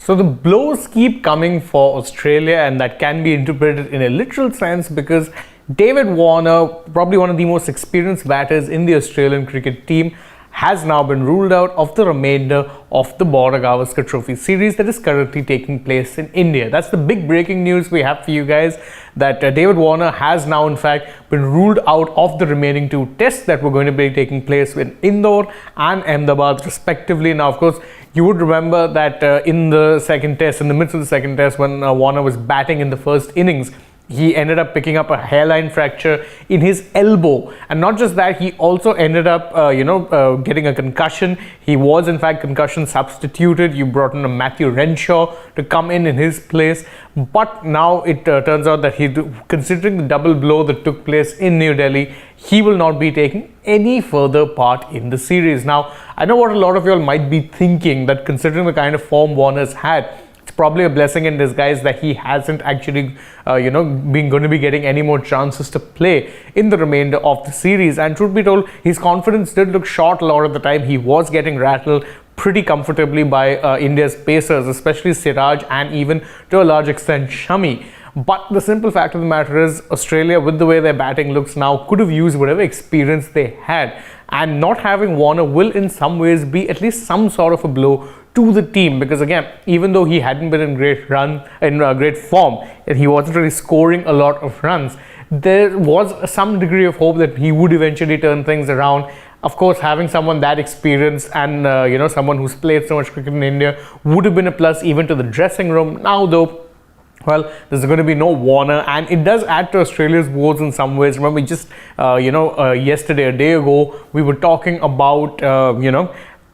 So the blows keep coming for Australia, and that can be interpreted in a literal sense because David Warner, probably one of the most experienced batters in the Australian cricket team, has now been ruled out of the remainder of the Border-Gavaskar Trophy series that is currently taking place in India. That's the big breaking news we have for you guys, that David Warner has now in fact been ruled out of the remaining two tests that were going to be taking place in Indore and Ahmedabad respectively. Now, of course, you would remember that in the second test, in the midst of the second test, when Warner was batting in the first innings, he ended up picking up a hairline fracture in his elbow, and not just that, he also ended up getting a concussion. He was in fact concussion substituted. You brought in a Matthew Renshaw to come in his place, but now it turns out that considering the double blow that took place in New Delhi, he will not be taking any further part in the series. Now, I know what a lot of you all might be thinking, that considering the kind of form Warner's had, it's probably a blessing in disguise that he hasn't actually going to be getting any more chances to play in the remainder of the series. And truth be told, his confidence did look short a lot of the time. He was getting rattled pretty comfortably by India's pacers, especially Siraj and even to a large extent Shami. But the simple fact of the matter is, Australia, with the way their batting looks now, could have used whatever experience they had, and not having Warner will in some ways be at least some sort of a blow to the team, because again, even though he hadn't been in great form, and he wasn't really scoring a lot of runs, there was some degree of hope that he would eventually turn things around. Of course, having someone that experienced and someone who's played so much cricket in India would have been a plus even to the dressing room. Now though, well, there's going to be no Warner, and it does add to Australia's woes in some ways. Remember, just yesterday, a day ago, we were talking about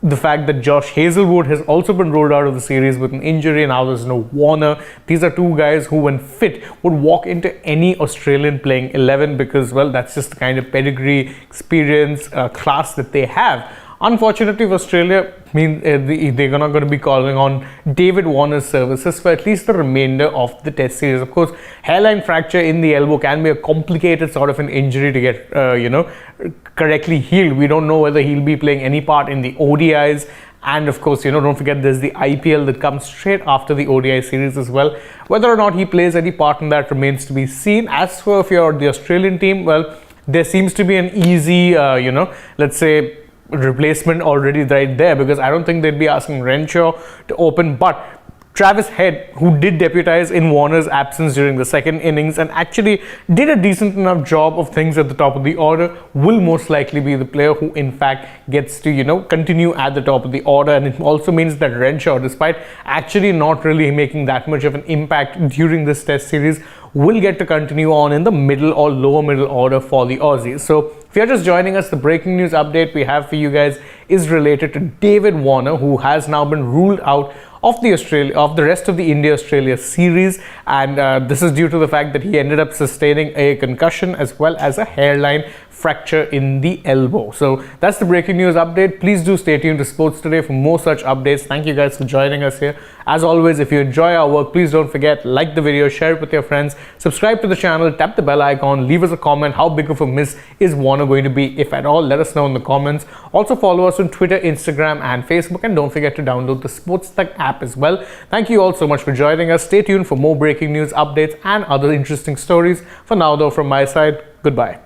the fact that Josh Hazlewood has also been ruled out of the series with an injury. Now there's no Warner. These are two guys who, when fit, would walk into any Australian playing 11 because, well, that's just the kind of pedigree, experience, class that they have. Unfortunately for Australia, they're not going to be calling on David Warner's services for at least the remainder of the test series. Of course, hairline fracture in the elbow can be a complicated sort of an injury to get correctly healed. We don't know whether he'll be playing any part in the ODIs. And of course, don't forget there's the IPL that comes straight after the ODI series as well. Whether or not he plays any part in that remains to be seen. As for if you're the Australian team, well, there seems to be an easy, let's say, replacement already right there, because I don't think they'd be asking Renshaw to open, but Travis Head, who did deputize in Warner's absence during the second innings and actually did a decent enough job of things at the top of the order, will most likely be the player who in fact gets to continue at the top of the order. And it also means that Renshaw, despite actually not really making that much of an impact during this test series, will get to continue on in the middle or lower middle order for the Aussies. So if you're just joining us, the breaking news update we have for you guys is related to David Warner, who has now been ruled out of the rest of the India-Australia series, and this is due to the fact that he ended up sustaining a concussion as well as a hairline fracture in the elbow. So that's the breaking news update. Please do stay tuned to Sports Today for more such updates. Thank you guys for joining us here. As always, if you enjoy our work, please don't forget, like the video, share it with your friends, subscribe to the channel, tap the bell icon, leave us a comment. How big of a miss is Warner going to be, if at all? Let us know in the comments. Also follow us on Twitter, Instagram and Facebook, and don't forget to download the AajTak app as well. Thank you all so much for joining us. Stay tuned for more breaking news updates and other interesting stories. For now though, from my side, goodbye.